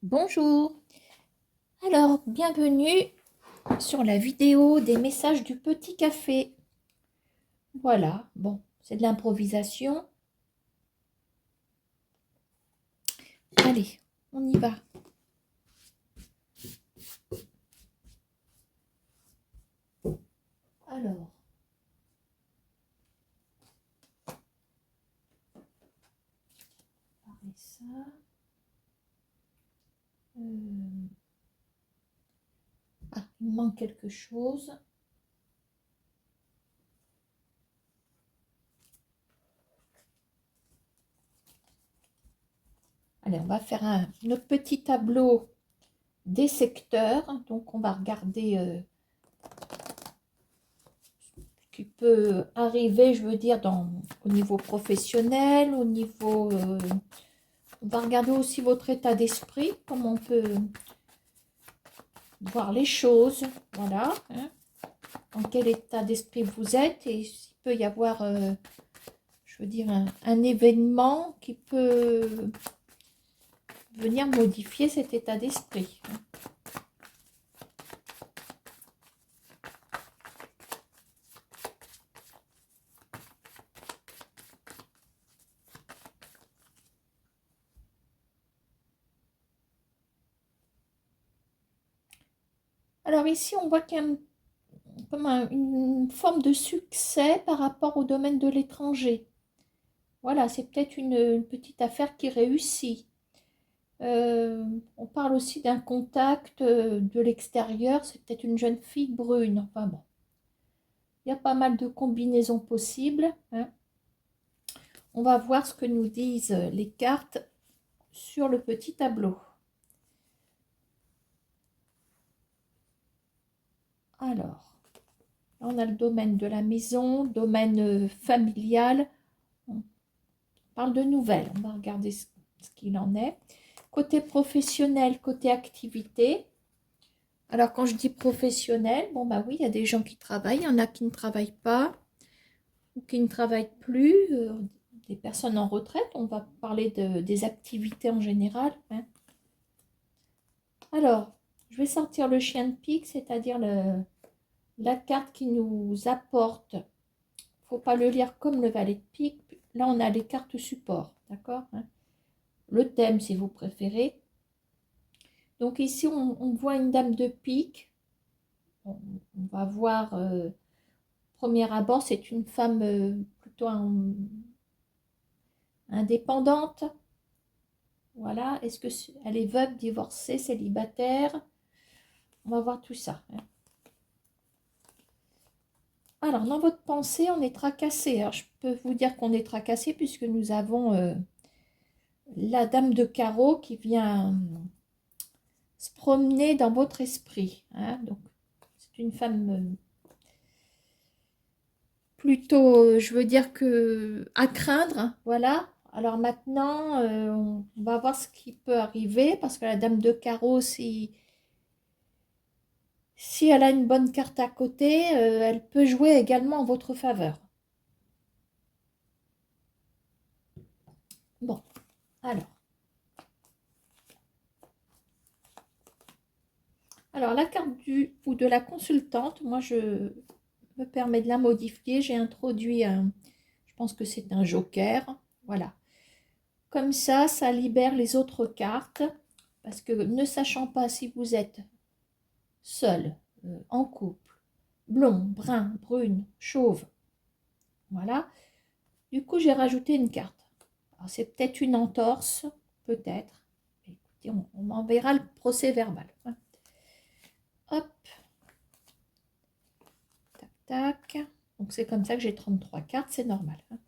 Bonjour, alors bienvenue sur la vidéo des messages du petit café. Voilà, bon, c'est de l'improvisation. Allez, on y va. Alors, pareil ça. Ah, il me manque quelque chose. Allez, on va faire notre petit tableau des secteurs. Donc, on va regarder ce qui peut arriver, je veux dire, au niveau professionnel, au niveau... on va regarder aussi votre état d'esprit, comment on peut voir les choses, voilà, hein, dans quel état d'esprit vous êtes et s'il peut y avoir, je veux dire, un événement qui peut venir modifier cet état d'esprit. Alors ici, on voit qu'il y a comme une forme de succès par rapport au domaine de l'étranger. Voilà, c'est peut-être une petite affaire qui réussit. On parle aussi d'un contact de l'extérieur, c'est peut-être une jeune fille brune. Enfin bon, il y a pas mal de combinaisons possibles, hein. On va voir ce que nous disent les cartes sur le petit tableau. Alors, on a le domaine de la maison, domaine familial. On parle de nouvelles. On va regarder ce qu'il en est. Côté professionnel, côté activité. Alors, quand je dis professionnel, bon, bah oui, il y a des gens qui travaillent, il y en a qui ne travaillent pas ou qui ne travaillent plus, des personnes en retraite. On va parler des activités en général, hein. Alors, je vais sortir le chien de pique, c'est-à-dire la carte qui nous apporte. Il ne faut pas le lire comme le valet de pique. Là, on a les cartes support, d'accord, hein. Le thème, si vous préférez. Donc ici, on voit une dame de pique. On va voir, premier abord, c'est une femme plutôt indépendante. Voilà. Est-ce qu'elle est veuve, divorcée, célibataire? On va voir tout ça, hein. Alors, dans votre pensée, on est tracassé. Alors, je peux vous dire qu'on est tracassé puisque nous avons la dame de carreau qui vient se promener dans votre esprit, hein. Donc, c'est une femme plutôt, je veux dire que à craindre, hein, voilà. Alors maintenant, on va voir ce qui peut arriver parce que la dame de carreau, si elle a une bonne carte à côté, elle peut jouer également en votre faveur. Bon, alors. Alors, la carte du ou de la consultante, moi, je me permets de la modifier. J'ai introduit je pense que c'est un joker. Voilà. Comme ça libère les autres cartes. Parce que ne sachant pas si vous êtes seul, en couple, blond, brun, brune, chauve, voilà. Du coup, j'ai rajouté une carte. Alors, c'est peut-être une entorse, peut-être. Écoutez, on m'enverra le procès verbal, hein. Hop, tac. Donc, c'est comme ça que j'ai 33 cartes, c'est normal, hein.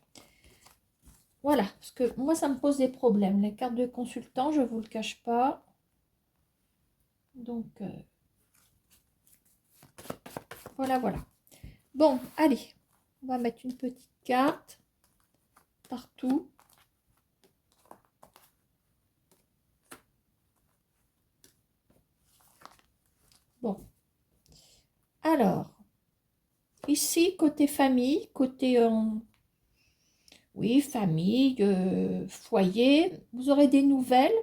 Voilà, parce que moi, ça me pose des problèmes. Les cartes de consultant, je ne vous le cache pas. Donc, voilà, voilà. Bon, allez, on va mettre une petite carte partout. Bon, alors, ici, côté famille, côté, oui, famille, foyer, vous aurez des nouvelles.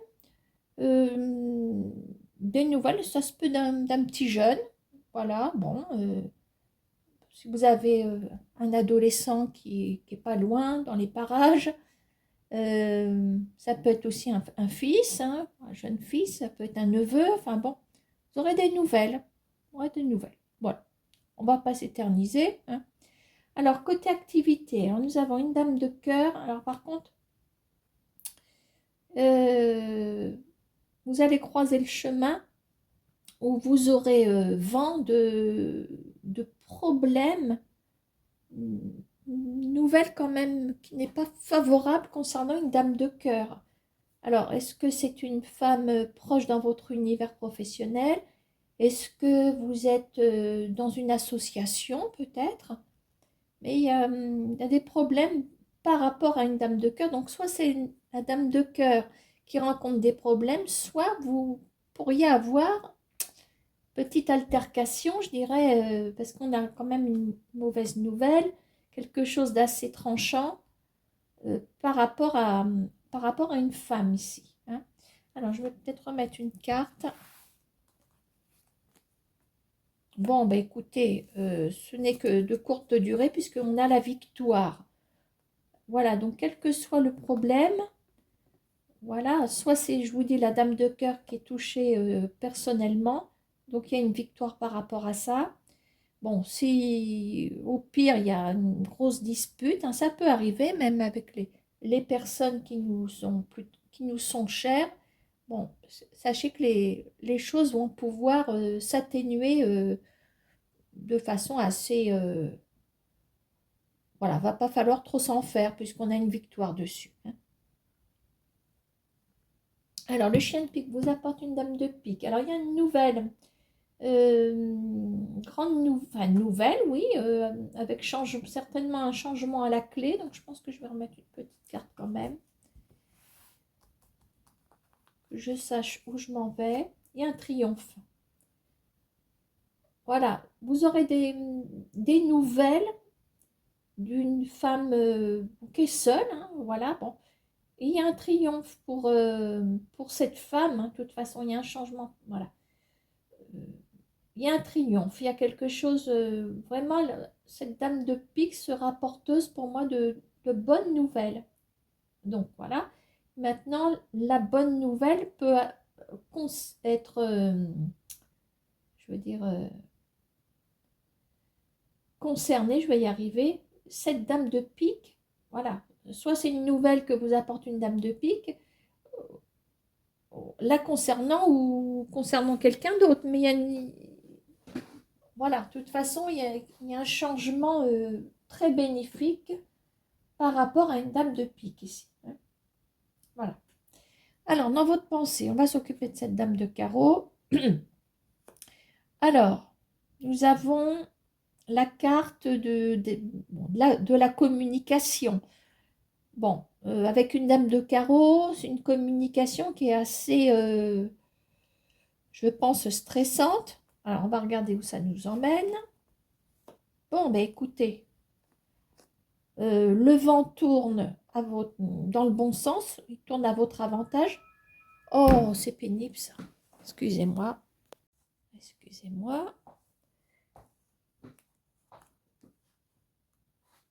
des nouvelles, ça se peut d'un petit jeune. Voilà, bon, si vous avez un adolescent qui est pas loin, dans les parages, ça peut être aussi un fils, hein, un jeune fils, ça peut être un neveu, enfin bon, vous aurez des nouvelles. Vous aurez des nouvelles. Voilà, on ne va pas s'éterniser, hein. Alors, côté activité, alors nous avons une dame de cœur. Alors, par contre, euh, vous allez croiser le chemin où vous aurez vent de problèmes, une nouvelle quand même qui n'est pas favorable concernant une dame de cœur. Alors, est-ce que c'est une femme proche dans votre univers professionnel? Est-ce que vous êtes dans une association peut-être? Mais il y a des problèmes par rapport à une dame de cœur. Donc, soit c'est la dame de cœur qui rencontre des problèmes, soit vous pourriez avoir petite altercation, je dirais, parce qu'on a quand même une mauvaise nouvelle, quelque chose d'assez tranchant par rapport à une femme ici, hein. Alors, je vais peut-être remettre une carte. Bon, ben écoutez, ce n'est que de courte durée puisqu'on a la victoire. Voilà, donc quel que soit le problème, voilà, soit c'est, je vous dis, la dame de cœur qui est touchée personnellement, donc il y a une victoire par rapport à ça. Bon, si au pire il y a une grosse dispute, hein, ça peut arriver même avec les personnes qui nous sont chères. Bon, sachez que les choses vont pouvoir s'atténuer de façon assez... voilà, va pas falloir trop s'en faire puisqu'on a une victoire dessus, hein. Alors, le chien de pique vous apporte une dame de pique. Alors, il y a une nouvelle, enfin, nouvelle, oui, avec certainement un changement à la clé. Donc, je pense que je vais remettre une petite carte quand même, que je sache où je m'en vais. Il y a un triomphe. Voilà, vous aurez des nouvelles d'une femme qui est seule, hein, voilà, bon. Et il y a un triomphe pour cette femme, hein. De toute façon, il y a un changement, voilà. Il y a un triomphe, il y a quelque chose, vraiment, cette dame de pique sera porteuse pour moi de bonnes nouvelles. Donc voilà, maintenant, la bonne nouvelle peut être, je veux dire, concernée, je vais y arriver, cette dame de pique, voilà. Soit c'est une nouvelle que vous apporte une dame de pique, la concernant ou concernant quelqu'un d'autre, mais il y a voilà, de toute façon, il y a un changement très bénéfique par rapport à une dame de pique ici, hein. Voilà. Alors, dans votre pensée, on va s'occuper de cette dame de carreau. Alors, nous avons la carte de la communication. Bon, avec une dame de carreau, c'est une communication qui est assez, je pense, stressante. Alors, on va regarder où ça nous emmène. Bon, ben écoutez, le vent tourne dans le bon sens, il tourne à votre avantage. Oh, c'est pénible ça. Excusez-moi. Excusez-moi.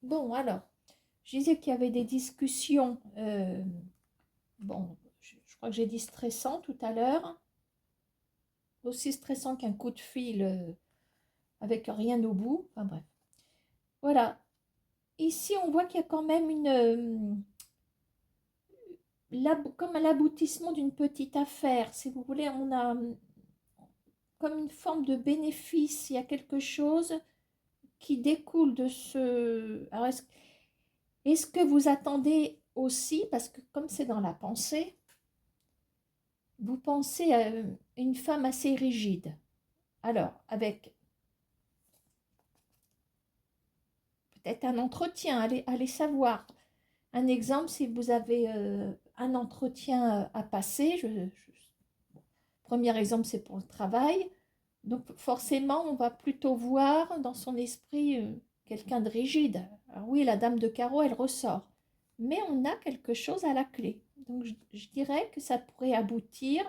Bon, alors, je disais qu'il y avait des discussions. Bon, je crois que j'ai dit stressant tout à l'heure. Aussi stressant qu'un coup de fil avec rien au bout. Enfin bref. Voilà. Ici, on voit qu'il y a quand même comme l'aboutissement d'une petite affaire. Si vous voulez, on a comme une forme de bénéfice. Il y a quelque chose qui découle de ce... Alors, est-ce que vous attendez aussi, parce que comme c'est dans la pensée, vous pensez à une femme assez rigide. Alors, avec peut-être un entretien, allez savoir. Un exemple, si vous avez un entretien à passer, premier exemple, c'est pour le travail. Donc, forcément, on va plutôt voir dans son esprit quelqu'un de rigide. Alors oui, la dame de carreau, elle ressort. Mais on a quelque chose à la clé. Donc, je dirais que ça pourrait aboutir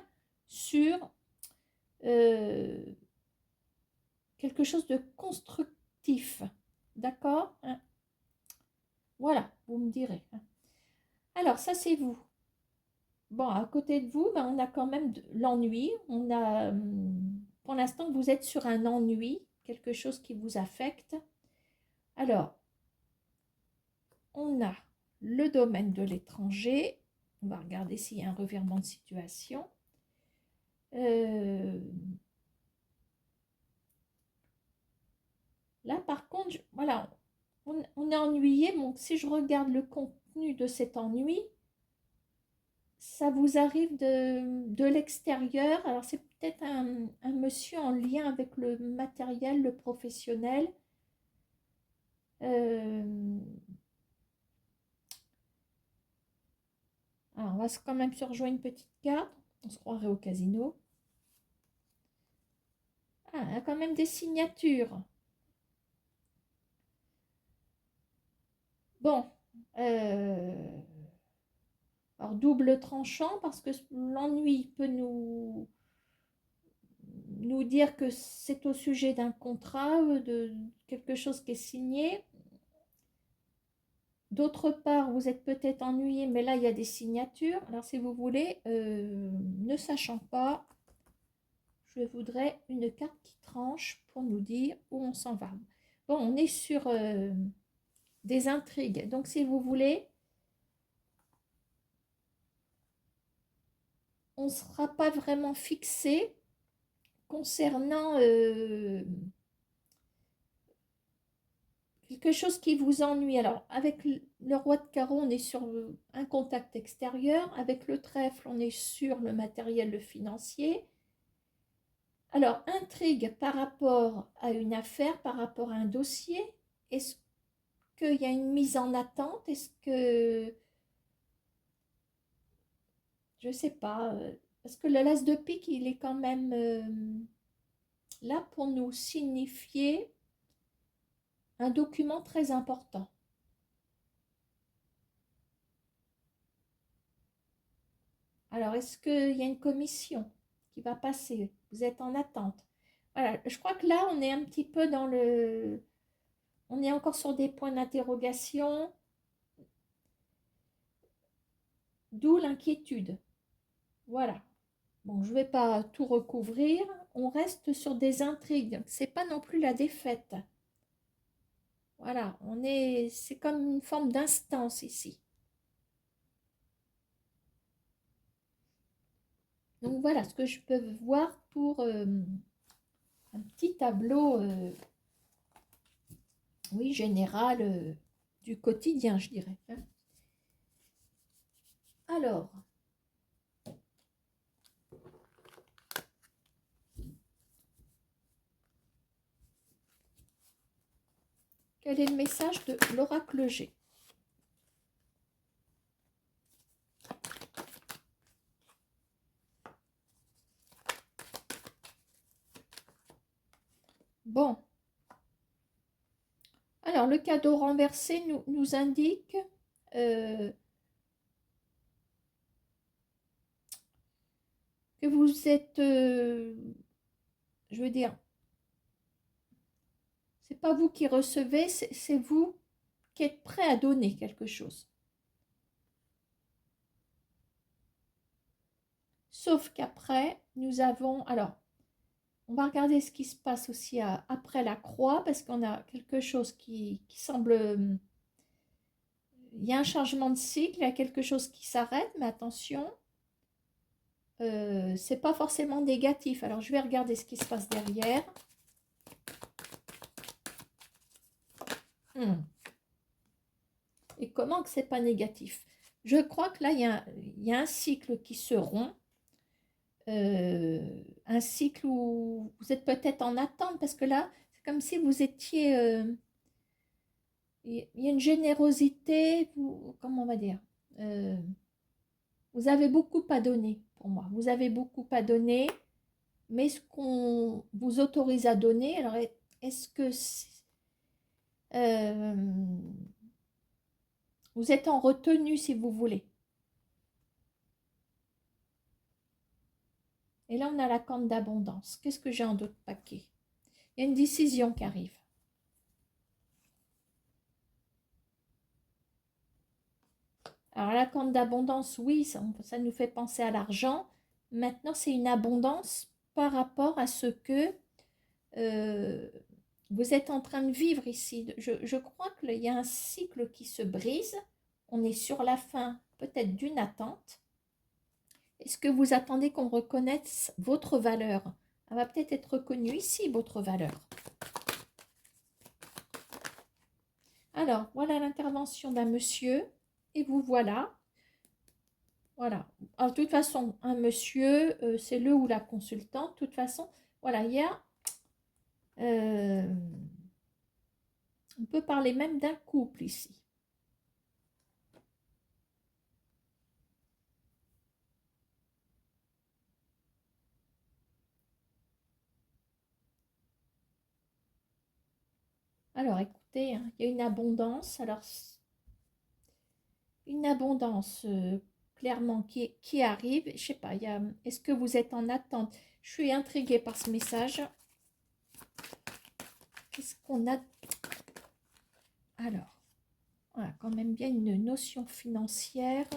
sur euh, quelque chose de constructif. D'accord, hein? Voilà, vous me direz, hein. Alors, ça, c'est vous. Bon, à côté de vous, ben, on a quand même de l'ennui. On a, pour l'instant, vous êtes sur un ennui, quelque chose qui vous affecte. Alors, on a le domaine de l'étranger. On va regarder s'il y a un revirement de situation. Euh, Là, par contre, voilà, on est ennuyé. Donc, si je regarde le contenu de cet ennui, ça vous arrive de l'extérieur. Alors, c'est peut-être un monsieur en lien avec le matériel, le professionnel. Alors, on va quand même se rejoindre une petite carte. On se croirait au casino. Ah, il y a quand même des signatures. Bon. Alors, double tranchant parce que l'ennui peut nous dire que c'est au sujet d'un contrat, de quelque chose qui est signé. D'autre part, vous êtes peut-être ennuyé, mais là, il y a des signatures. Alors, si vous voulez, ne sachant pas, je voudrais une carte qui tranche pour nous dire où on s'en va. Bon, on est sur des intrigues. Donc, si vous voulez, on ne sera pas vraiment fixé concernant quelque chose qui vous ennuie. Alors, avec le roi de carreau, on est sur un contact extérieur. Avec le trèfle, on est sur le matériel, le financier. Alors, intrigue par rapport à une affaire, par rapport à un dossier. Est-ce qu'il y a une mise en attente? Est-ce que, je ne sais pas, parce que le las de pique, il est quand même là pour nous signifier un document très important. Alors, est-ce qu'il y a une commission qui va passer? Vous êtes en attente. Voilà, je crois que là, on est un petit peu dans le... On est encore sur des points d'interrogation, d'où l'inquiétude. Voilà. Bon, je ne vais pas tout recouvrir. On reste sur des intrigues. C'est pas non plus la défaite. Voilà, c'est comme une forme d'instance ici. Donc voilà ce que je peux voir pour un petit tableau, oui, général du quotidien, je dirais, hein. Alors, quel est le message de l'oracle G? Bon, alors le cadeau renversé nous indique que vous êtes, je veux dire, c'est pas vous qui recevez, c'est vous qui êtes prêt à donner quelque chose. Sauf qu'après, nous avons, alors, on va regarder ce qui se passe aussi après la croix, parce qu'on a quelque chose qui semble, il y a un changement de cycle, il y a quelque chose qui s'arrête, mais attention, c'est pas forcément négatif. Alors, je vais regarder ce qui se passe derrière. Et comment que c'est pas négatif? Je crois que là, il y a un cycle qui se rompt. Un cycle où vous êtes peut-être en attente, parce que là, c'est comme si vous étiez... il y a une générosité, comment on va dire? Euh, vous avez beaucoup à donner, pour moi. Vous avez beaucoup à donner, mais ce qu'on vous autorise à donner, alors est-ce que euh, vous êtes en retenue, si vous voulez? Et là, on a la corne d'abondance. Qu'est-ce que j'ai en d'autres paquets? Il y a une décision qui arrive. Alors, la corne d'abondance, oui, ça nous fait penser à l'argent. Maintenant, c'est une abondance par rapport à ce que euh, vous êtes en train de vivre ici. Je crois qu'il y a un cycle qui se brise. On est sur la fin peut-être d'une attente. Est-ce que vous attendez qu'on reconnaisse votre valeur? Elle va peut-être être reconnue ici, votre valeur. Alors, voilà l'intervention d'un monsieur. Et vous voilà. Voilà. Alors, de toute façon, un monsieur, c'est le ou la consultante. De toute façon, voilà, il y a... on peut parler même d'un couple ici. Alors, écoutez, hein, il y a une abondance. Alors, une abondance clairement qui arrive. Je sais pas, est-ce que vous êtes en attente? Je suis intriguée par ce message. Qu'est-ce qu'on a? Alors, voilà, quand même bien une notion financière.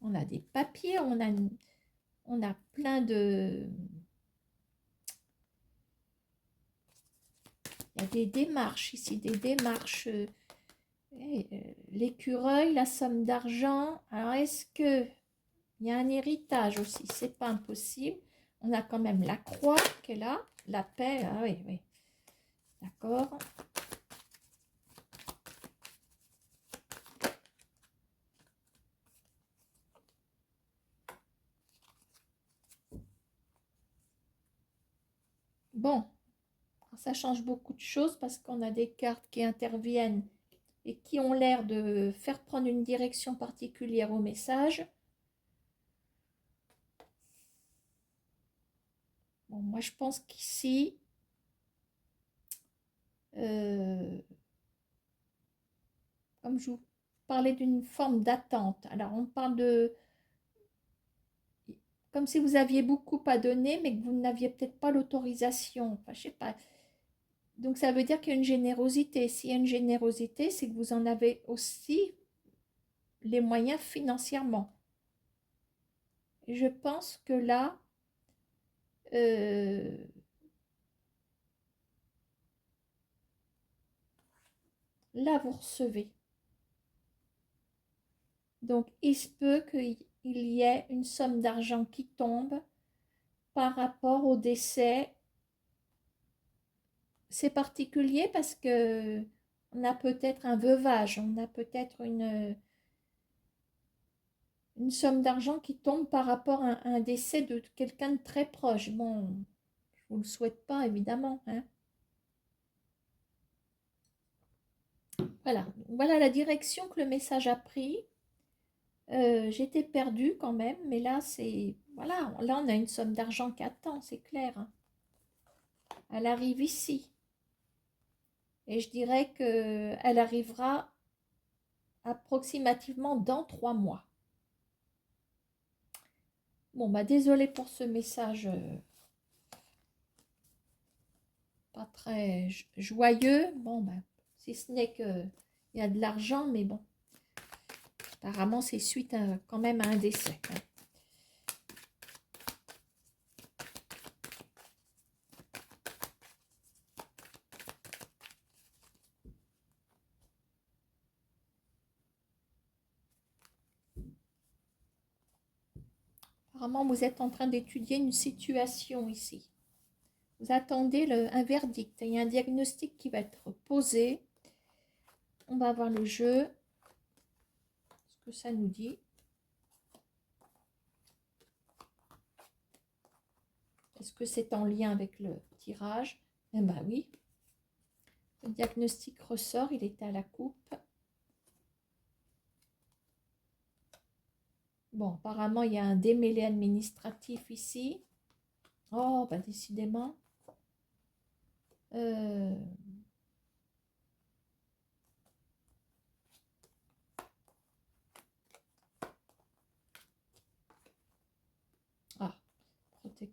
On a des papiers, on a plein de... Il y a des démarches ici, des démarches. L'écureuil, la somme d'argent. Alors, est-ce que il y a un héritage aussi? C'est pas impossible. On a quand même la croix qui est là, la paix. Ah oui, oui. D'accord. Bon, ça change beaucoup de choses parce qu'on a des cartes qui interviennent et qui ont l'air de faire prendre une direction particulière au message. Bon, moi, je pense qu'ici, comme je vous parlais d'une forme d'attente. Alors, on parle de... Comme si vous aviez beaucoup à donner, mais que vous n'aviez peut-être pas l'autorisation. Enfin, je sais pas. Donc, ça veut dire qu'il y a une générosité. S'il y a une générosité, c'est que vous en avez aussi les moyens financièrement. Et je pense que là, euh, là, vous recevez. Donc, il se peut qu'il y ait une somme d'argent qui tombe par rapport au décès. C'est particulier parce que on a peut-être un veuvage, on a peut-être une somme d'argent qui tombe par rapport à un décès de quelqu'un de très proche. Bon, je ne vous le souhaite pas, évidemment, hein. Voilà, voilà la direction que le message a pris. J'étais perdue quand même, mais là, c'est... Voilà, là, on a une somme d'argent qui attend, c'est clair, hein. Elle arrive ici. Et je dirais qu'elle arrivera approximativement dans 3 mois. Bon, bah désolée pour ce message pas très joyeux. Bon, bah, si ce n'est qu'il y a de l'argent, mais bon, apparemment, c'est suite quand même à un décès, hein. Apparemment, vous êtes en train d'étudier une situation ici. Vous attendez un verdict. Il y a un diagnostic qui va être posé. On va voir le jeu. Ce que ça nous dit. Est-ce que c'est en lien avec le tirage? Eh bien oui. Le diagnostic ressort. Il était à la coupe. Bon, apparemment, il y a un démêlé administratif ici. Oh, bah décidément. Euh,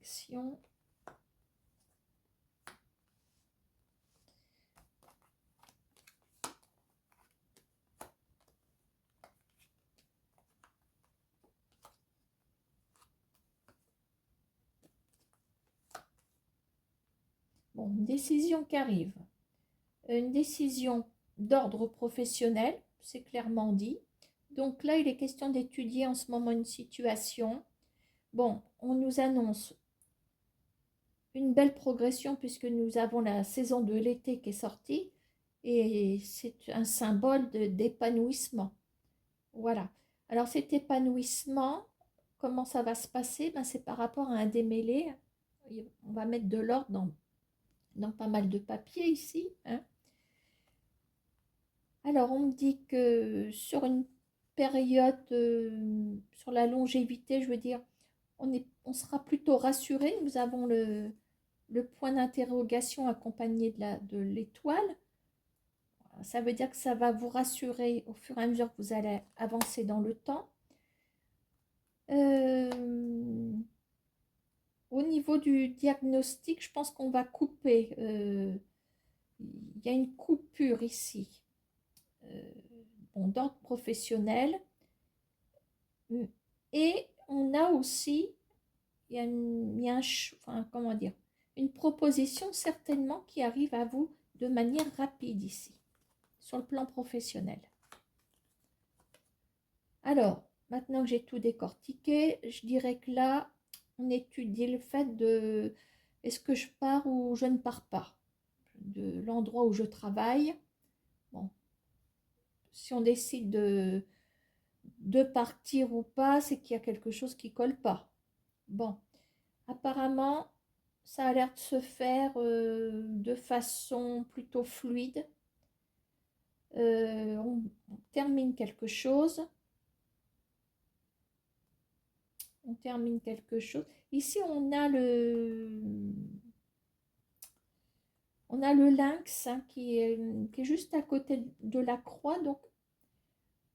protection. Bon, une décision qui arrive. Une décision d'ordre professionnel, c'est clairement dit. Donc là, il est question d'étudier en ce moment une situation. Bon, on nous annonce une belle progression puisque nous avons la saison de l'été qui est sortie et c'est un symbole d'épanouissement. Voilà. Alors cet épanouissement, comment ça va se passer? Ben, c'est par rapport à un démêlé. On va mettre de l'ordre dans pas mal de papiers ici, hein. Alors, on me dit que sur une période, sur la longévité, je veux dire, on sera plutôt rassuré. Nous avons le point d'interrogation accompagné de l'étoile. Ça veut dire que ça va vous rassurer au fur et à mesure que vous allez avancer dans le temps. Au niveau du diagnostic, je pense qu'on va couper. Il y a une coupure ici. Bon, d'ordre professionnel. Et on a aussi, enfin, comment dire, une proposition certainement qui arrive à vous de manière rapide ici, sur le plan professionnel. Alors, maintenant que j'ai tout décortiqué, je dirais que là, on étudie le fait de est-ce que je pars ou je ne pars pas de l'endroit où je travaille. Bon, si on décide de partir ou pas, c'est qu'il y a quelque chose qui colle pas. Bon, apparemment, ça a l'air de se faire de façon plutôt fluide. On termine quelque chose. On termine quelque chose. Ici, on a le lynx, hein, qui est juste à côté de la croix. Donc,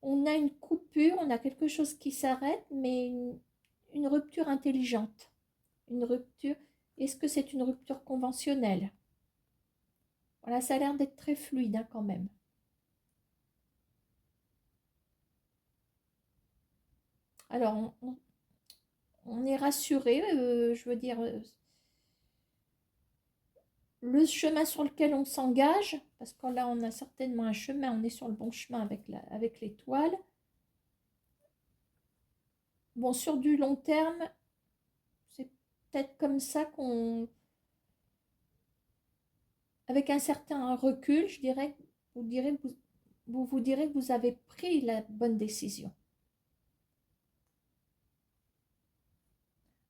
on a une coupure, on a quelque chose qui s'arrête, mais une rupture intelligente. Une rupture. Est-ce que c'est une rupture conventionnelle? Voilà, ça a l'air d'être très fluide, hein, quand même. Alors, on est rassuré, je veux dire, le chemin sur lequel on s'engage, parce que là, on a certainement un chemin, on est sur le bon chemin avec l'étoile. Bon, sur du long terme, c'est peut-être comme ça avec un certain recul, je dirais, vous direz que vous avez pris la bonne décision.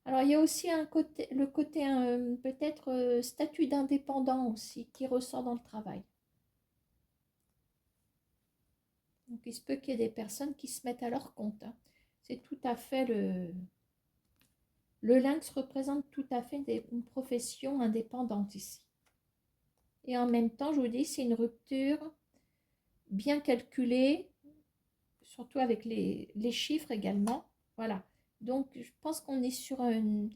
Alors, il y a aussi le côté peut-être statut d'indépendant aussi qui ressort dans le travail. Donc, il se peut qu'il y ait des personnes qui se mettent à leur compte, hein. C'est tout à fait le lynx représente tout à fait une profession indépendante ici. Et en même temps, je vous dis, c'est une rupture bien calculée, surtout avec les chiffres également. Voilà. Donc, je pense qu'on est sur une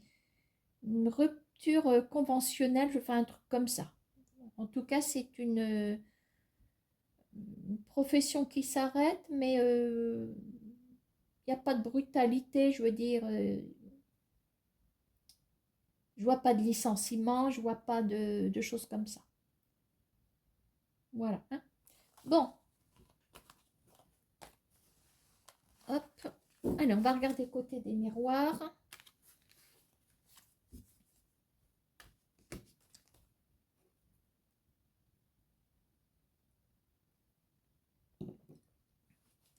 rupture conventionnelle, je fais un truc comme ça. En tout cas, c'est une profession qui s'arrête, mais il n'y a pas de brutalité, je veux dire. Je vois pas de licenciement, je vois pas de choses comme ça. Voilà, hein. Bon, hop. Allez, on va regarder côté des miroirs.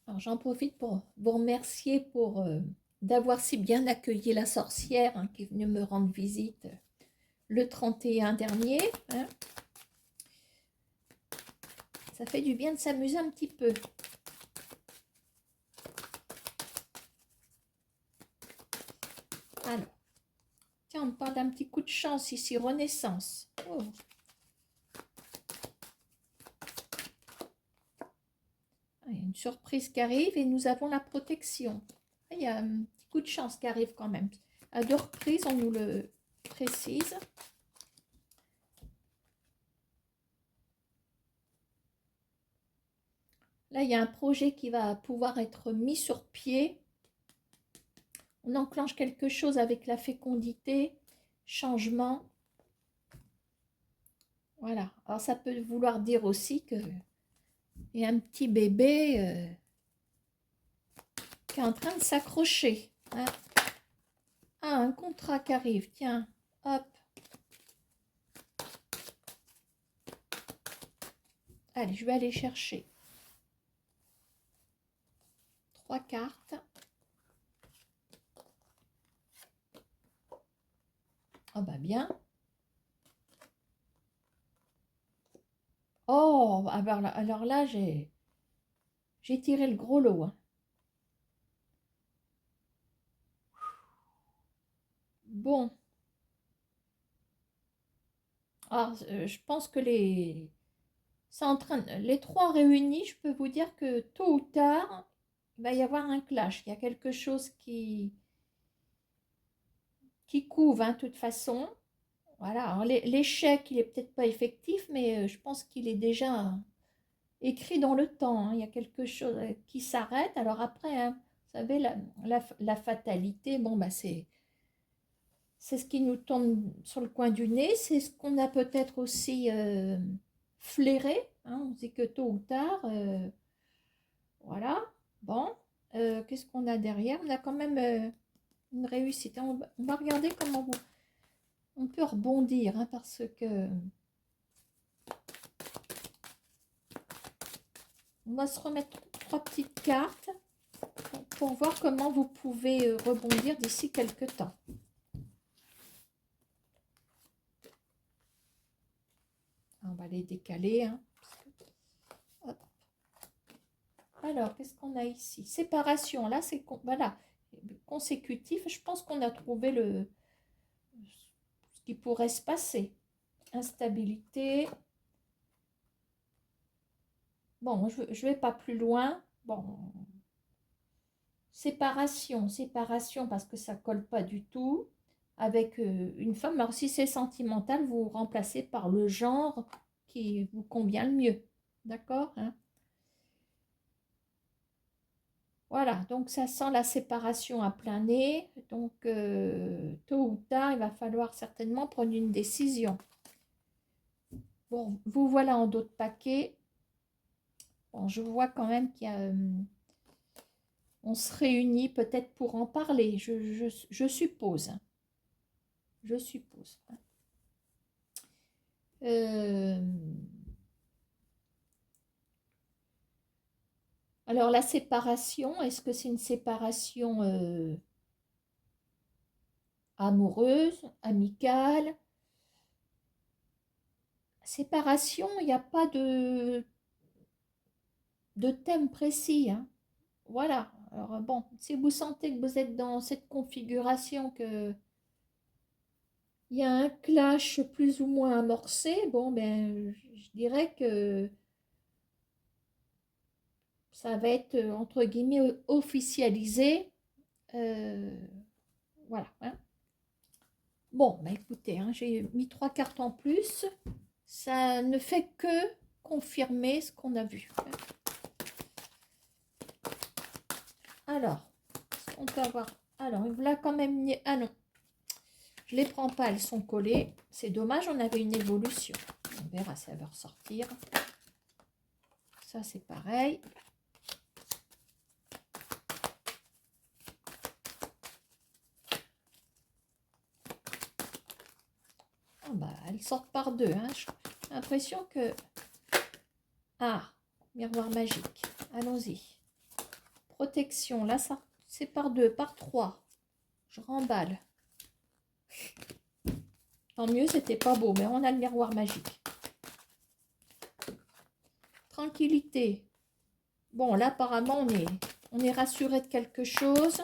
Alors, j'en profite pour vous remercier pour d'avoir si bien accueilli la sorcière, hein, qui est venue me rendre visite le 31 dernier, hein. Ça fait du bien de s'amuser un petit peu. Alors, tiens, on me parle d'un petit coup de chance ici, renaissance. Oh. Il y a une surprise qui arrive et nous avons la protection. Il y a un petit coup de chance qui arrive quand même. À deux reprises, on nous le précise. Là, il y a un projet qui va pouvoir être mis sur pied. On enclenche quelque chose avec la fécondité, changement. Voilà. Alors, ça peut vouloir dire aussi que il y a un petit bébé qui est en train de s'accrocher. Hein. Ah, un contrat qui arrive. Tiens, hop. Allez, je vais aller chercher 3 cartes. Ah bah bien. Oh, alors là j'ai tiré le gros lot. Hein. Bon. Alors, je pense que les trois réunis, je peux vous dire que tôt ou tard, il va y avoir un clash. Il y a quelque chose qui couve, hein, de toute façon. Voilà. Alors, l'échec, il est peut-être pas effectif, mais je pense qu'il est déjà écrit dans le temps. Hein. Il y a quelque chose qui s'arrête. Alors après, hein, vous savez, la fatalité, bon, bah, c'est ce qui nous tombe sur le coin du nez. C'est ce qu'on a peut-être aussi flairé. Hein. On dit que tôt ou tard, voilà. Bon, qu'est-ce qu'on a derrière? On a quand même une réussite. On va regarder comment on peut rebondir, hein, parce que on va se remettre 3 petites cartes pour voir comment vous pouvez rebondir d'ici quelques temps. On va les décaler. Hein. Hop. Alors, qu'est-ce qu'on a ici? Séparation. Là, c'est voilà, consécutif. Je pense qu'on a trouvé ce qui pourrait se passer. Instabilité. Bon, je ne vais pas plus loin. Bon, séparation parce que ça colle pas du tout avec une femme. Alors, si c'est sentimental, vous remplacez par le genre qui vous convient le mieux. D'accord, hein? Voilà, donc ça sent la séparation à plein nez. Donc, tôt ou tard, il va falloir certainement prendre une décision. Bon, vous voilà en dos de paquet. Bon, je vois quand même qu'il y a... on se réunit peut-être pour en parler, je suppose. Je suppose. Alors, la séparation, est-ce que c'est une séparation amoureuse, amicale? Séparation, il n'y a pas de thème précis. Hein. Voilà. Alors, bon, si vous sentez que vous êtes dans cette configuration, que il y a un clash plus ou moins amorcé, bon, ben, je dirais que ça va être, entre guillemets, officialisé. Euh, voilà. Hein. Bon, bah écoutez, hein, j'ai mis 3 cartes en plus. Ça ne fait que confirmer ce qu'on a vu. Alors, on peut avoir... Alors, il l'a quand même mis... Ah non, je ne les prends pas, elles sont collées. C'est dommage, on avait une évolution. On verra si elle va ressortir. Ça, c'est pareil. Oh bah, elles sortent par deux. Hein. J'ai l'impression que... Ah, miroir magique. Allons-y. Protection, là, ça c'est par deux, par trois. Je remballe. Tant mieux, c'était pas beau, mais on a le miroir magique. Tranquillité. Bon, là, apparemment, on est rassuré de quelque chose.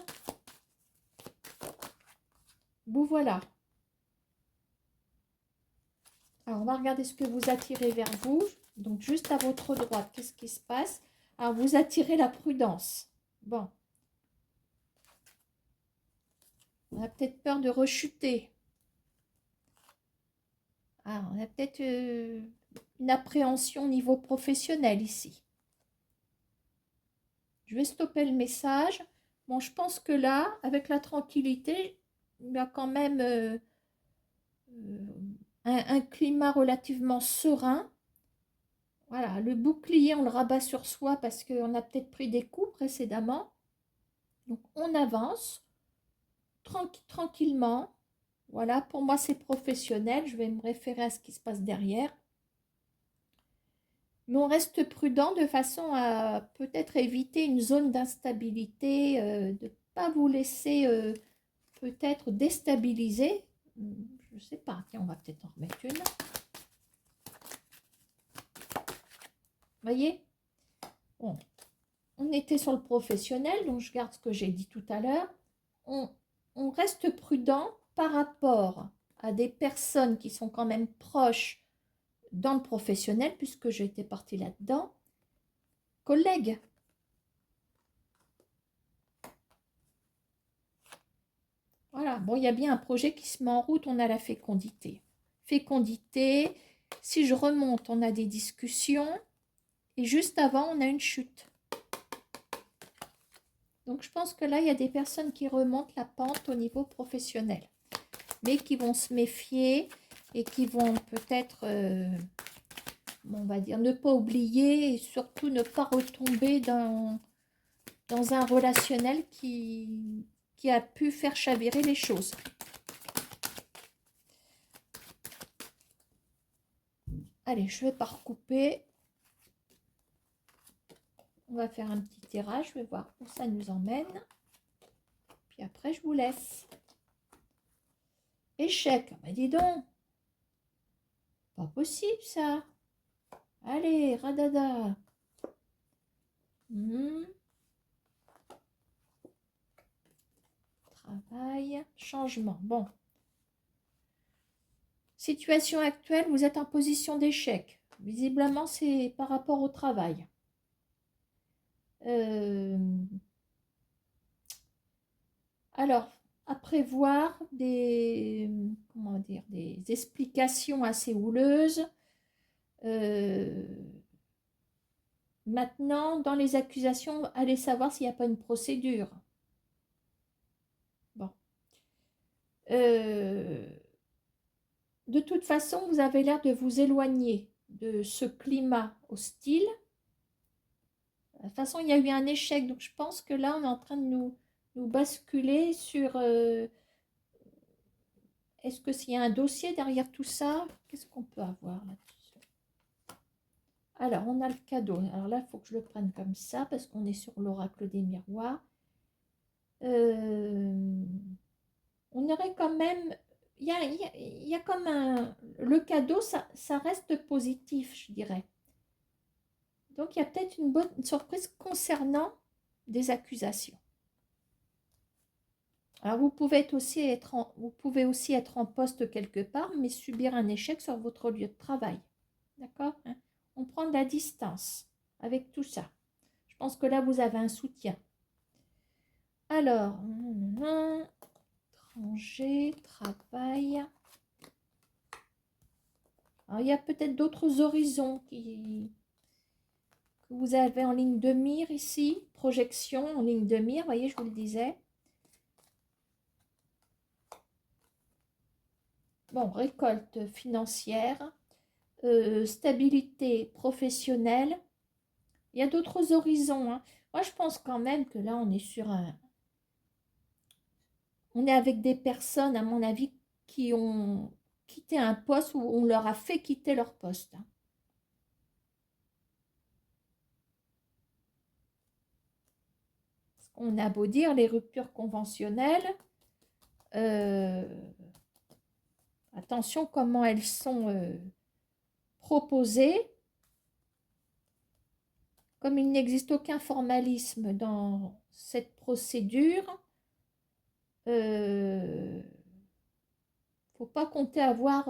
Vous voilà. Alors, on va regarder ce que vous attirez vers vous. Donc, juste à votre droite, qu'est-ce qui se passe? Alors, vous attirez la prudence. Bon. On a peut-être peur de rechuter. Ah, on a peut-être une appréhension au niveau professionnel ici. Je vais stopper le message. Bon, je pense que là, avec la tranquillité, il y a quand même un climat relativement serein. Voilà, le bouclier, on le rabat sur soi parce qu'on a peut-être pris des coups précédemment. Donc, on avance tranquillement. Voilà, pour moi, c'est professionnel. Je vais me référer à ce qui se passe derrière. Mais on reste prudent de façon à peut-être éviter une zone d'instabilité, de ne pas vous laisser peut-être déstabiliser. Je ne sais pas. Tiens, on va peut-être en remettre une. Voyez? Bon, on était sur le professionnel, donc je garde ce que j'ai dit tout à l'heure. On reste prudent par rapport à des personnes qui sont quand même proches dans le professionnel, puisque j'étais partie là-dedans. Collègues. Voilà, bon, il y a bien un projet qui se met en route, on a la fécondité. Fécondité, si je remonte, on a des discussions, et juste avant, on a une chute. Donc, je pense que là, il y a des personnes qui remontent la pente au niveau professionnel, mais qui vont se méfier et qui vont peut-être, on va dire, ne pas oublier et surtout ne pas retomber dans un relationnel qui a pu faire chavirer les choses. Allez, je ne vais pas recouper. On va faire un petit tirage, je vais voir où ça nous emmène. Puis après, je vous laisse. Échec, bah dis donc. Pas possible ça. Allez, radada. Travail, changement. Bon. Situation actuelle, vous êtes en position d'échec. Visiblement, c'est par rapport au travail. Alors, à prévoir comment dire, des explications assez houleuses. Maintenant, dans les accusations, allez savoir s'il n'y a pas une procédure. Bon. De toute façon, vous avez l'air de vous éloigner de ce climat hostile. De toute façon, il y a eu un échec, donc je pense que là, on est en train de nous basculer sur... est-ce que s'il y a un dossier derrière tout ça? Qu'est-ce qu'on peut avoir là-dessus? Alors, on a le cadeau. Alors là, il faut que je le prenne comme ça, parce qu'on est sur l'oracle des miroirs. On aurait quand même... Il y a comme un... Le cadeau, ça reste positif, je dirais. Donc, il y a peut-être une bonne surprise concernant des accusations. Alors, vous pouvez aussi être en poste quelque part, mais subir un échec sur votre lieu de travail. D'accord, hein? On prend de la distance avec tout ça. Je pense que là, vous avez un soutien. Alors, étranger, travail. Alors, il y a peut-être d'autres horizons que vous avez en ligne de mire ici. Projection en ligne de mire, vous voyez, je vous le disais. Bon, récolte financière, stabilité professionnelle. Il y a d'autres horizons, hein. Moi, je pense quand même que là, on est sur un... On est avec des personnes, à mon avis, qui ont quitté un poste ou on leur a fait quitter leur poste. On a beau dire, les ruptures conventionnelles, euh, attention comment elles sont proposées. Comme il n'existe aucun formalisme dans cette procédure, faut pas compter avoir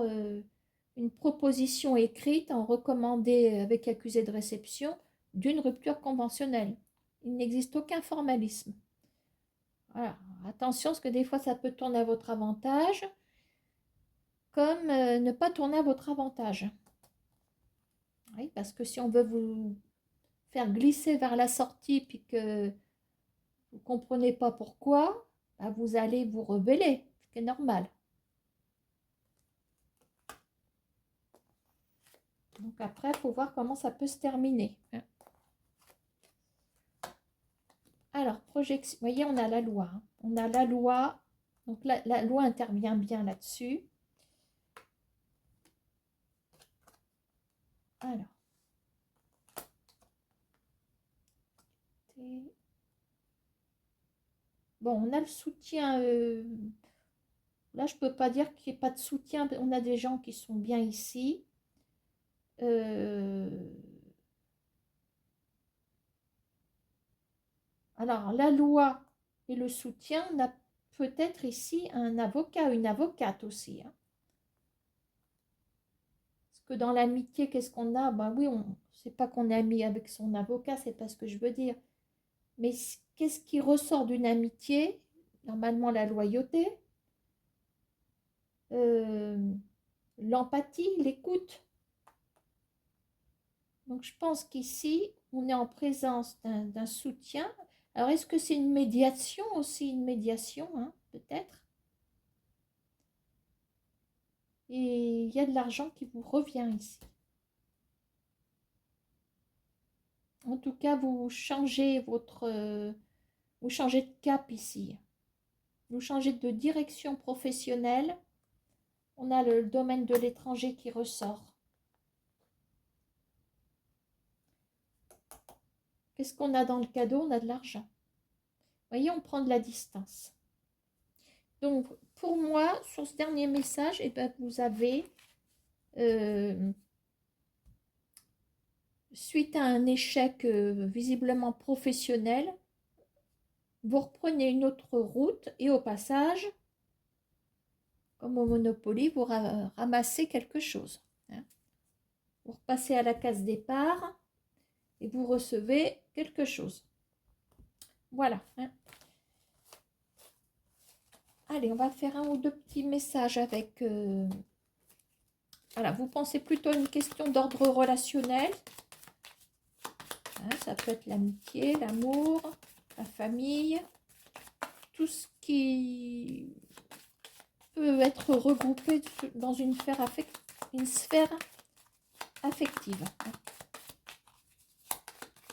une proposition écrite en recommandé avec accusé de réception d'une rupture conventionnelle. Il n'existe aucun formalisme. Voilà. Attention, parce que des fois, ça peut tourner à votre avantage. comme ne pas tourner à votre avantage. Oui, parce que si on veut vous faire glisser vers la sortie puis que vous ne comprenez pas pourquoi, bah, vous allez vous rebeller, ce qui est normal. Donc après, il faut voir comment ça peut se terminer. Alors, projection, vous voyez, on a la loi. Hein. On a la loi, donc la loi intervient bien là-dessus. Alors. Bon, on a le soutien. Là, je ne peux pas dire qu'il n'y ait pas de soutien. On a des gens qui sont bien ici. Alors, la loi et le soutien, on a peut-être ici un avocat, une avocate aussi. Hein. Parce que dans l'amitié, qu'est-ce qu'on a? Ben oui, on sait pas qu'on est ami avec son avocat, c'est pas ce que je veux dire. Mais qu'est-ce qui ressort d'une amitié? Normalement, la loyauté, l'empathie, l'écoute. Donc, je pense qu'ici, on est en présence d'un soutien. Alors, est-ce que c'est une médiation aussi? Une médiation, hein, peut-être? Et il y a de l'argent qui vous revient ici. En tout cas, vous changez vous changez de cap ici. Vous changez de direction professionnelle. On a le domaine de l'étranger qui ressort. Qu'est-ce qu'on a dans le cadeau? On a de l'argent. Vous voyez, on prend de la distance. Donc, pour moi, sur ce dernier message, eh ben, vous avez, suite à un échec visiblement professionnel, vous reprenez une autre route et au passage, comme au Monopoly, vous ramassez quelque chose. Hein. Vous repassez à la case départ et vous recevez quelque chose. Voilà. Hein. Allez, on va faire un ou deux petits messages avec... Voilà, vous pensez plutôt à une question d'ordre relationnel. Hein, ça peut être l'amitié, l'amour, la famille, tout ce qui peut être regroupé dans une sphère affective.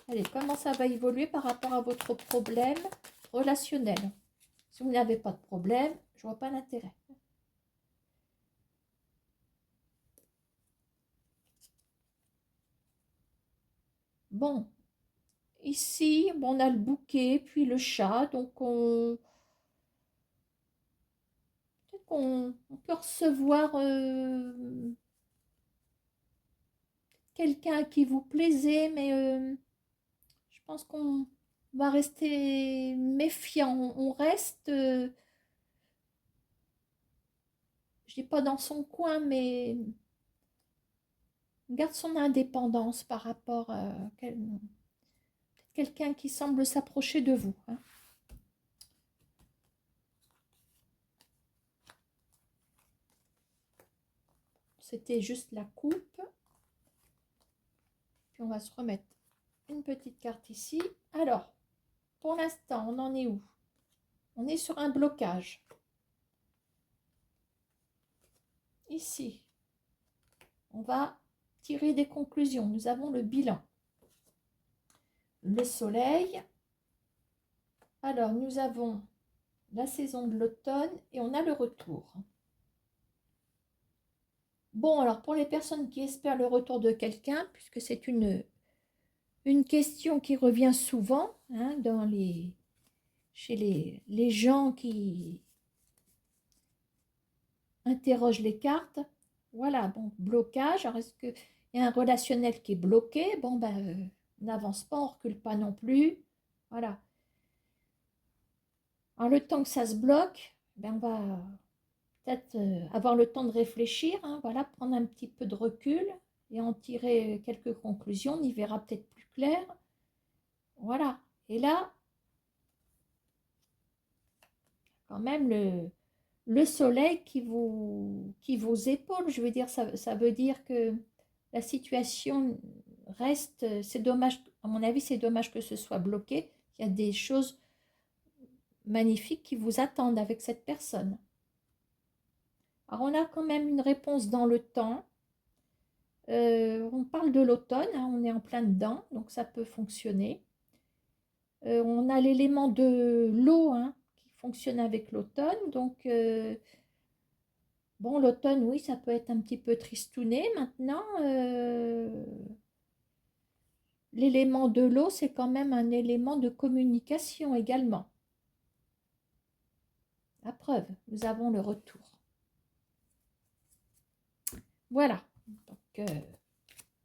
Allez, comment ça va évoluer par rapport à votre problème relationnel? Si vous n'avez pas de problème, je ne vois pas l'intérêt. Bon, ici, bon, on a le bouquet, puis le chat, donc peut-être qu'on peut recevoir quelqu'un qui vous plaisait, mais je pense qu'on va rester méfiant. On reste, je dis pas dans son coin, mais on garde son indépendance par rapport à quelqu'un qui semble s'approcher de vous. Hein. C'était juste la coupe. Puis on va se remettre une petite carte ici. Alors, pour l'instant, on en est où? On est sur un blocage. Ici, on va tirer des conclusions. Nous avons le bilan. Le soleil. Alors, nous avons la saison de l'automne et on a le retour. Bon, alors pour les personnes qui espèrent le retour de quelqu'un, puisque c'est une question qui revient souvent hein, chez les gens qui interrogent les cartes. Voilà, bon, blocage. Alors, est-ce qu'il y a un relationnel qui est bloqué? Bon, ben, on n'avance pas, on ne recule pas non plus. Voilà. Alors, le temps que ça se bloque, ben, on va peut-être avoir le temps de réfléchir, hein, voilà, prendre un petit peu de recul et en tirer quelques conclusions. On y verra peut-être plus clair. Voilà. Et là, quand même, le soleil qui vous épaule. Je veux dire, ça veut dire que la situation reste, c'est dommage, à mon avis, c'est dommage que ce soit bloqué. Il y a des choses magnifiques qui vous attendent avec cette personne. Alors, on a quand même une réponse dans le temps. On parle de l'automne, hein, on est en plein dedans, donc ça peut fonctionner. On a l'élément de l'eau, hein, qui fonctionne avec l'automne. Donc, bon, l'automne, oui, ça peut être un petit peu tristouné. Maintenant, l'élément de l'eau, c'est quand même un élément de communication également. La preuve, nous avons le retour. Voilà. Donc,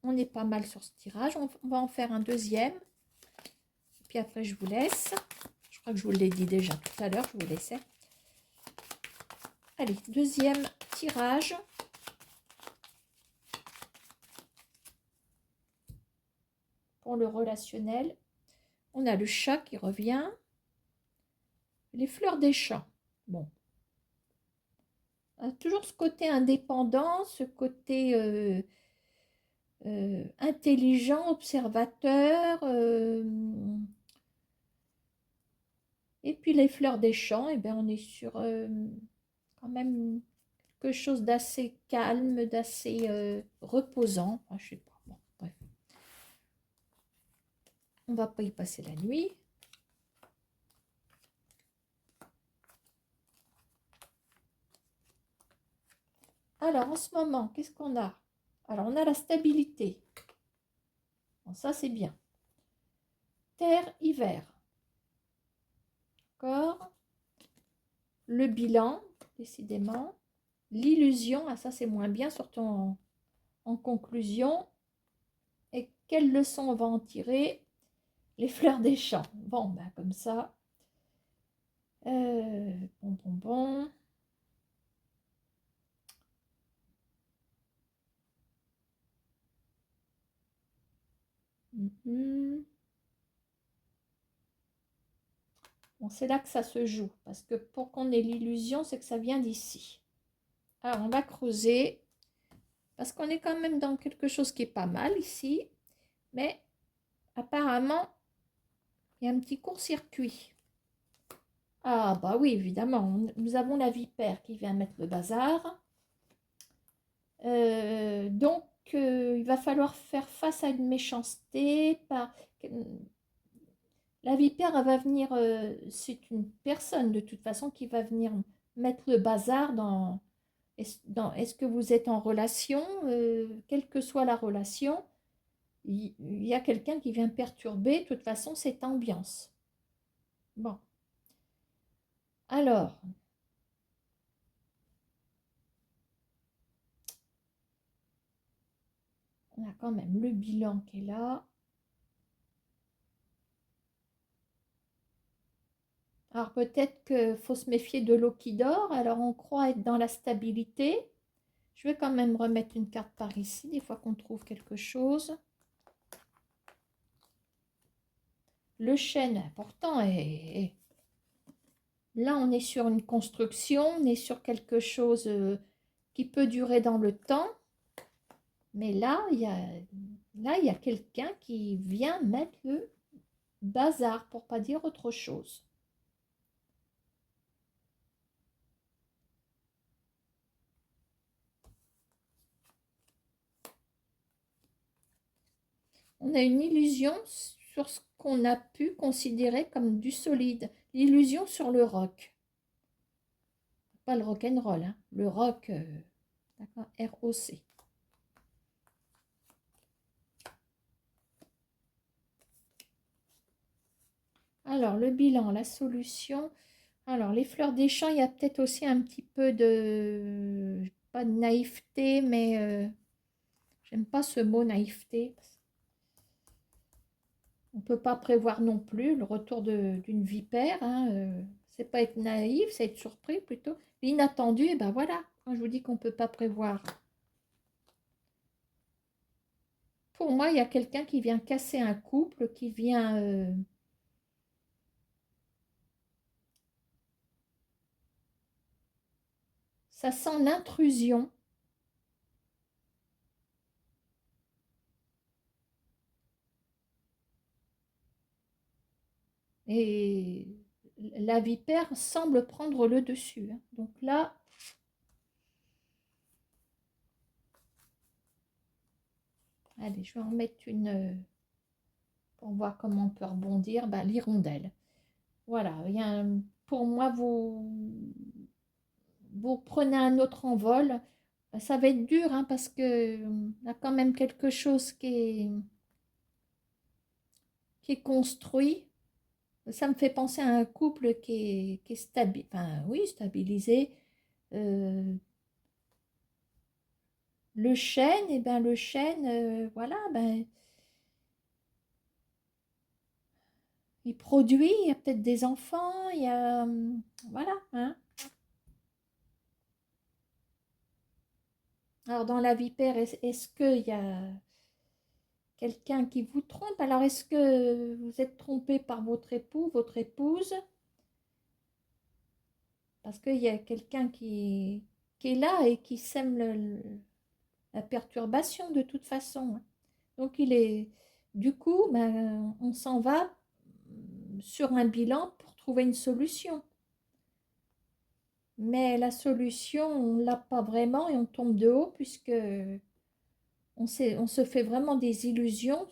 on est pas mal sur ce tirage. On va en faire un deuxième. Puis après, je vous laisse. Je crois que je vous l'ai dit déjà tout à l'heure. Je vous laissais. Allez, deuxième tirage. Pour le relationnel. On a le chat qui revient. Les fleurs des champs. Bon. Toujours ce côté indépendant, ce côté intelligent, observateur. Et puis les fleurs des champs, eh bien, on est sur quand même quelque chose d'assez calme, d'assez reposant. Enfin, je sais pas. Bon, bref. On ne va pas y passer la nuit. Alors, en ce moment, qu'est-ce qu'on a? Alors, on a la stabilité. Bon, ça, c'est bien. Terre, hiver. D'accord. Le bilan, décidément. L'illusion, ah, ça, c'est moins bien, surtout en conclusion. Et quelles leçons on va en tirer? Les fleurs des champs. Bon, ben, comme ça. Bon. Bon, c'est là que ça se joue, parce que pour qu'on ait l'illusion, c'est que ça vient d'ici. Alors, on va creuser, parce qu'on est quand même dans quelque chose qui est pas mal ici, mais apparemment, il y a un petit court-circuit. Ah, bah oui, évidemment, nous avons la vipère qui vient mettre le bazar. Donc, il va falloir faire face à une méchanceté. La vipère, elle va venir, c'est une personne de toute façon qui va venir mettre le bazar dans est-ce que vous êtes en relation, quelle que soit la relation, il y a quelqu'un qui vient perturber de toute façon cette ambiance. Bon, alors, on a quand même le bilan qui est là. Alors peut-être qu'il faut se méfier de l'eau qui dort, alors on croit être dans la stabilité. Je vais quand même remettre une carte par ici, des fois qu'on trouve quelque chose. Le chêne, important, et là on est sur une construction, on est sur quelque chose qui peut durer dans le temps. Mais là, il y a quelqu'un qui vient mettre le bazar, pour pas dire autre chose. On a une illusion sur ce qu'on a pu considérer comme du solide. L'illusion sur le rock. Pas le rock'n'roll, hein, le rock, d'accord, R-O-C. Alors, le bilan, la solution. Alors, les fleurs des champs, il y a peut-être aussi un petit peu de, pas de naïveté, mais j'aime pas ce mot naïveté. On ne peut pas prévoir non plus le retour d'une vipère. Hein, c'est pas être naïf, c'est être surpris plutôt. L'inattendu, et ben voilà, quand je vous dis qu'on ne peut pas prévoir. Pour moi, il y a quelqu'un qui vient casser un couple, qui vient... Ça sent l'intrusion. Et la vipère semble prendre le dessus, hein. Donc là, allez, je vais en mettre une pour voir comment on peut rebondir. Ben, l'hirondelle. Voilà, pour moi, vous prenez un autre envol. Ça va être dur, hein, parce que y a quand même quelque chose qui est construit. Ça me fait penser à un couple qui est enfin, oui, stabilisé. Euh, le chêne, et ben le chêne, voilà, ben il produit, il y a peut-être des enfants, il y a, voilà, hein. Alors dans la vipère, est-ce qu'il y a quelqu'un qui vous trompe? Alors est-ce que vous êtes trompé par votre époux, votre épouse? Parce qu'il y a quelqu'un qui est là et qui sème la perturbation de toute façon, hein. Donc du coup, ben, on s'en va sur un bilan pour trouver une solution. Mais la solution, on ne l'a pas vraiment et on tombe de haut puisque on se fait vraiment des illusions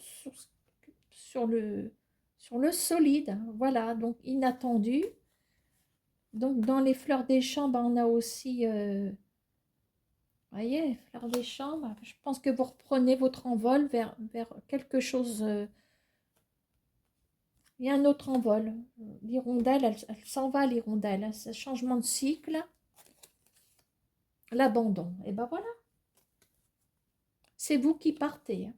sur sur le solide. Voilà, donc inattendu. Donc dans les fleurs des champs, ben, on a aussi, voyez, fleurs des champs, ben, je pense que vous reprenez votre envol vers quelque chose. Il y a un autre envol. L'hirondelle, elle s'en va, l'hirondelle, hein. C'est un changement de cycle, l'abandon. Et ben voilà, c'est vous qui partez, hein.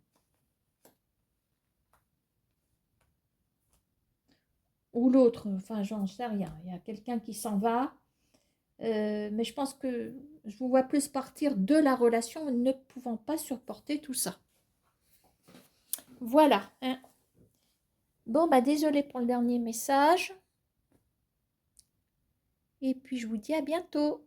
Ou l'autre, enfin, j'en sais rien. Il y a quelqu'un qui s'en va, mais je pense que je vous vois plus partir de la relation, ne pouvant pas supporter tout ça. Voilà, hein. Bon, bah désolé pour le dernier message. Et puis je vous dis à bientôt.